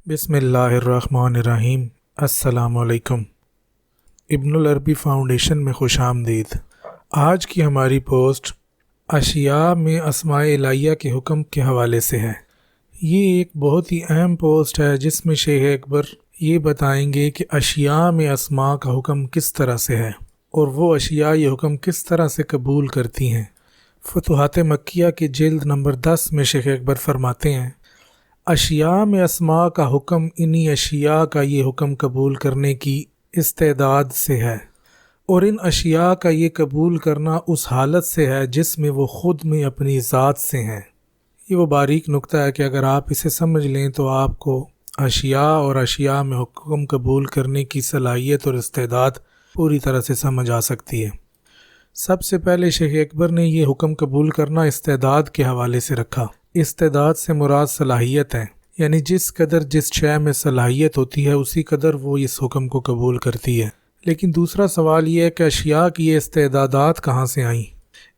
बिस्मिल्लाहिर्रहमानिर्रहीम। अस्सलाम वालेकुम। इब्नुल अरबी फाउंडेशन में खुश आमदीद। आज की हमारी पोस्ट अशिया में अस्माए इलाहिया के हुक्म के हवाले से है। ये एक बहुत ही अहम पोस्ट है जिसमें शेख अकबर ये बताएंगे कि अशिया में अस्मा का हुक्म किस तरह से है और वो अशिया ये हुक्म किस तरह से कबूल करती हैं। फतुहात मक्किया के जिल्द नंबर 10 में शेख अकबर फरमाते हैं, अशिया में अस्मा का हुक्म इन्हीं अशिया का ये हुक्म कबूल करने की इस्तेदाद से है और इन अशिया का ये कबूल करना उस हालत से है जिसमें वो ख़ुद में अपनी ज़ात से हैं। ये वो बारीक नुक्ता है कि अगर आप इसे समझ लें तो आपको अशिया और अशिया में हुक्म कबूल करने की सलाहियत और इस्तेदाद पूरी तरह से समझ आ सकती है। सबसे पहले शेख अकबर ने ये हुक्म कबूल करना इस्तेदाद के हवाले से रखा। इस्तेदाद से मुराद सलाहियत है, यानी जिस कदर जिस शय में सलाहियत होती है उसी कदर वो इस हुक्म को कबूल करती है। लेकिन दूसरा सवाल ये है कि अशिया की ये इस्तेदादात कहाँ से आईं।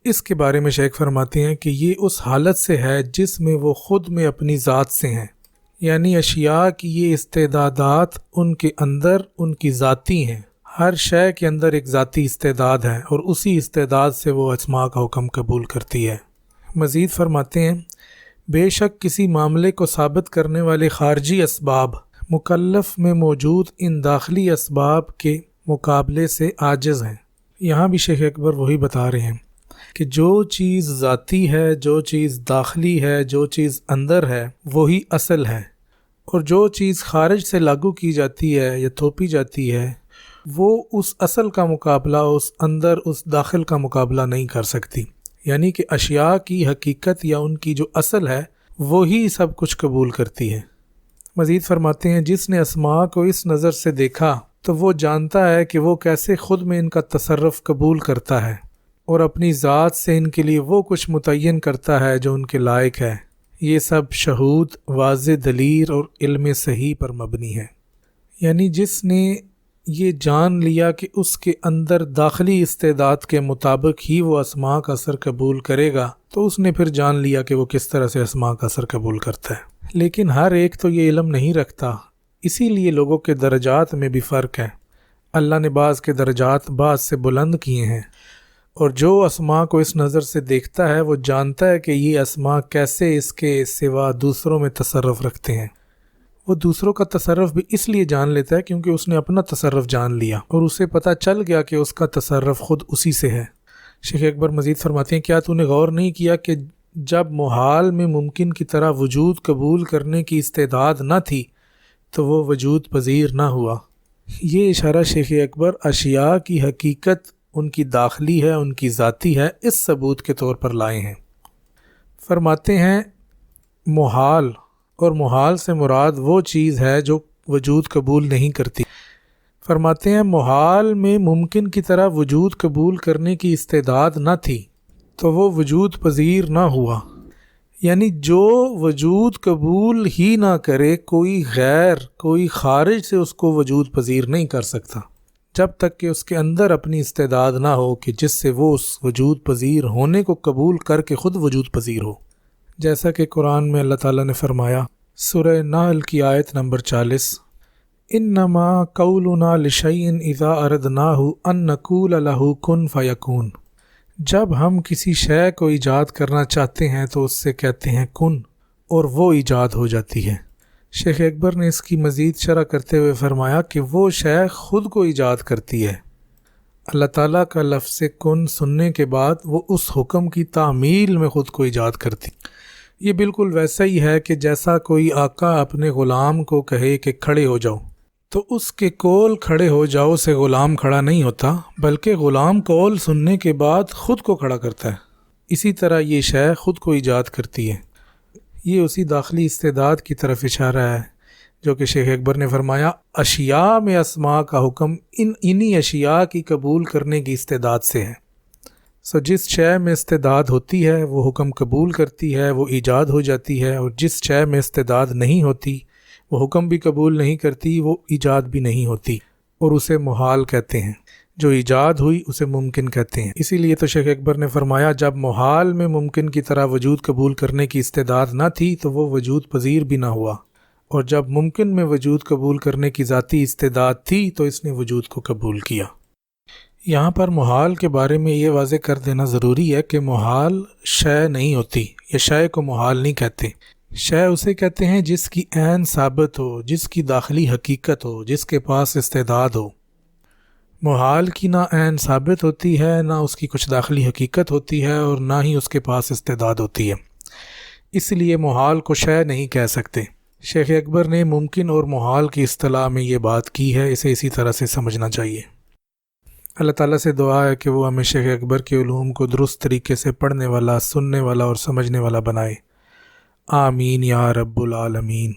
इसके बारे में शेख फरमाते हैं कि ये उस हालत से है जिसमें वो ख़ुद में अपनी ज़ात से हैं, यानी अशिया की ये इस्तेदादात उनके अंदर उनकी ज़ाती हैं। हर शय के अंदर एक ज़ाती इस्तेदाद है और उसी इस्तेदाद से वो अस्मा का हुक्म कबूल करती है। मज़ीद फरमाते हैं, बेशक किसी मामले को साबित करने वाले खारजी असबाब मुकल्लफ़ में मौजूद इन दाखिली असबाब के मुकाबले से आजिज़ हैं। यहाँ भी शेख अकबर वही बता रहे हैं कि जो चीज़ ज़ाती है, जो चीज़ दाखिली है, जो चीज़ अंदर है वही असल है, और जो चीज़ खारिज से लागू की जाती है या थोपी जाती है वो उस असल का मुकाबला, उस अंदर उस दाखिल का मुकाबला नहीं कर सकती। यानी कि अशिया की हकीकत या उनकी जो असल है वही सब कुछ कबूल करती है। मज़ीद फरमाते हैं, जिसने अस्मा को इस नज़र से देखा तो वो जानता है कि वो कैसे ख़ुद में इनका तसर्रुफ़ कबूल करता है और अपनी ज़ात से इनके लिए वो कुछ मुतय्यन करता है जो उनके लायक है। ये सब शहूद, वाज़े दलील और इल्म सही पर मबनी है। यानी जिसने ये जान लिया कि उसके अंदर दाखिली इस्तेदाद के मुताबिक ही वो अस्मा का असर कबूल करेगा तो उसने फिर जान लिया कि वो किस तरह से अस्मा का असर कबूल करता है। लेकिन हर एक तो ये इल्म नहीं रखता, इसीलिए लोगों के दर्जात में भी फ़र्क है। अल्लाह ने बाज़ के दर्जात बाज़ से बुलंद किए हैं, और जो अस्मा को इस नज़र से देखता है वो जानता है कि ये अस्मा कैसे इसके सिवा दूसरों में तसर्रुफ़ रखते हैं। वो दूसरों का तसर्रुफ़ भी इसलिए जान लेता है क्योंकि उसने अपना तसर्रुफ़ जान लिया और उसे पता चल गया कि उसका तसर्रुफ़ ख़ुद उसी से है। शेख अकबर मज़ीद फरमाते हैं, क्या तूने गौर नहीं किया कि जब मुहाल में मुमकिन की तरह वजूद कबूल करने की इस्तेदाद न थी तो वो वजूद पजीर ना हुआ। ये इशारा शेख अकबर अशिया की हकीकत उनकी दाखिली है, उनकी ज़ाती है, इस सबूत के तौर पर लाए हैं। फरमाते हैं, मुहाल और मुहाल से मुराद वो चीज़ है जो वजूद कबूल नहीं करती। फरमाते हैं, मुहाल में मुमकिन की तरह वजूद कबूल करने की इस्तेदाद न थी तो वो वजूद पजीर ना हुआ। यानी जो वजूद कबूल ही ना करे, कोई गैर, कोई खारिज से उसको वजूद पजीर नहीं कर सकता जब तक कि उसके अंदर अपनी इस्तेदाद ना हो कि जिससे वो उस वजूद पजीर होने को कबूल करके ख़ुद वजूद पजीर हो। जैसा कि कुरान में अल्लाह ताला ने फरमाया, सूरह नाल की आयत नंबर 40, इन्नमा कौलुना लिशैइन इज़ा अरदनाहु अन नक़ूल लहू कुन फ़यकून। जब हम किसी शय को ईजाद करना चाहते हैं तो उससे कहते हैं कुन, और वो ईजाद हो जाती है। शेख अकबर ने इसकी मज़ीद शरह करते हुए फरमाया कि वो शय ख़ुद को ईजाद करती है। अल्लाह ताला का लफ्ज़ कुन सुनने के बाद वो उस हुक्म की तामील में ख़ुद को ईजाद करती। ये बिल्कुल वैसा ही है कि जैसा कोई आका अपने ग़ुलाम को कहे कि खड़े हो जाओ तो उसके कौल खड़े हो जाओ से ग़ुलाम खड़ा नहीं होता, बल्कि ग़ुलाम कौल सुनने के बाद ख़ुद को खड़ा करता है। इसी तरह ये शय ख़ुद को ईजाद करती है। ये उसी दाखिली इस्तेदाद की तरफ इशारा है जो कि शेख अकबर ने फरमाया, अशिया में अस्मा का हुक्म इन्हीं अशिया की कबूल करने की इस्तेदाद से है। जिस शय में इस्तेदाद होती है वो हुक्म कबूल करती है, वो ईजाद हो जाती है, और जिस शय में इस्तेदाद नहीं होती वो हुक्म भी कबूल नहीं करती, वो ईजाद भी नहीं होती, और उसे मुहाल कहते हैं। जो ईजाद हुई उसे मुमकिन कहते हैं। इसीलिए तो शेख अकबर ने फरमाया, जब मुहाल में मुमकिन की तरह वजूद कबूल करने की इस्तेदाद ना थी तो वो वजूद पजीर भी ना हुआ, اور جب ممکن میں وجود قبول کرنے کی ذاتی استعداد تھی تو اس نے وجود کو قبول کیا۔ یہاں پر محال کے بارے میں یہ واضح کر دینا ضروری ہے کہ محال شے نہیں ہوتی، یا شے کو محال نہیں کہتے۔ شے اسے کہتے ہیں جس کی عین ثابت ہو، جس کی داخلی حقیقت ہو، جس کے پاس استعداد ہو۔ محال کی نہ عین ثابت ہوتی ہے، نہ اس کی کچھ داخلی حقیقت ہوتی ہے، اور نہ ہی اس کے پاس استعداد ہوتی ہے، اس لیے محال کو شے نہیں کہہ سکتے۔ شیخ اکبر نے ممکن اور محال کی اصطلاح میں یہ بات کی ہے، اسے اسی طرح سے سمجھنا چاہیے۔ اللہ تعالیٰ سے دعا ہے کہ وہ ہمیں شیخ اکبر کے علوم کو درست طریقے سے پڑھنے والا، سننے والا اور سمجھنے والا بنائے۔ آمین یا رب العالمین۔